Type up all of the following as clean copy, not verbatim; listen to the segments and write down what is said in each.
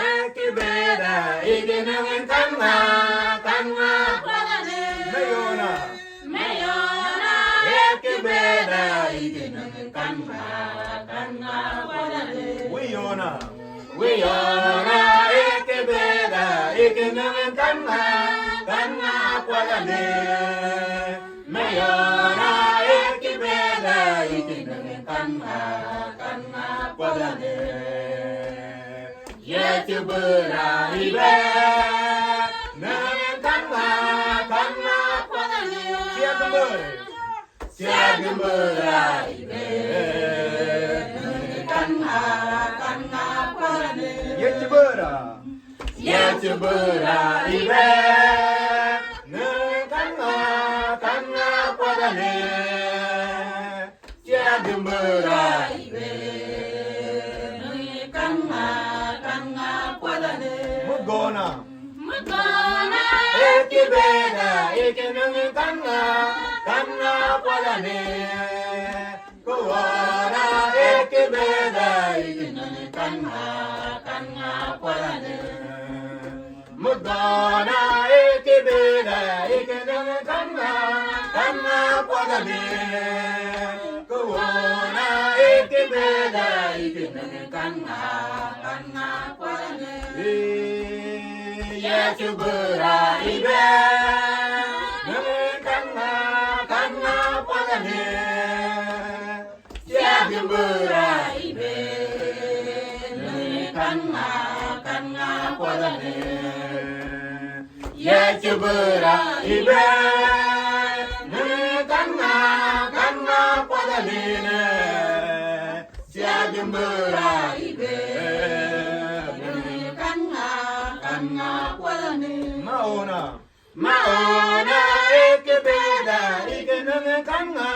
ekibera iginungin kanwa mayona ekibera iginungin kanwa wiyona ekibera iginungin kanwa kwalane mayona ekibera iginungin kanwa kwalane yetubura ibe nungin kanwa kwalane siagembera ibe nungin kanwa kwalane yetubura ibe nungin kanwa kwalane siagembera ibe Mugona ekibera ikinungin kanwa kwalane kuwara ekibera ikinungin kanwa kwalane Mugona ekibera ikinungin kanwa kwalane kuwara ekibera ikinungin kanwa kwalane yetubura ibe nungin kanwa kwalane siagembera ibe nungin kanwa kwalane yetubura ibe nungin kanwa kwalane siagembera ibe Maona ekibera ikinungin kanwa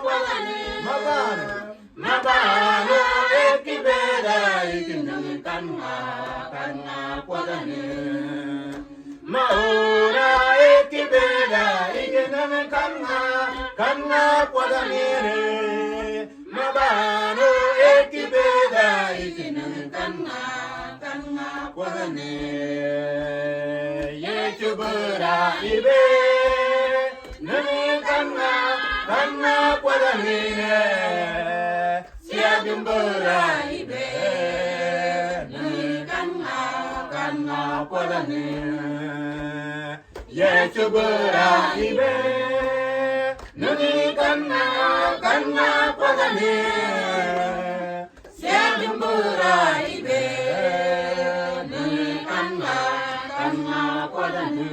kwalane Mabano ekibera ikinungin kanwa kwalane Maona ekibera ikinungin kanwa kwalane Mabano ekibera ikinungin kanwa kwalane yetubura ibe nungin kanwa kwalane siagembera ibe nungin kanwa kwalane yetubura ibe nungin kanwa kwalane siagembera ibe nungin kanwa kwalane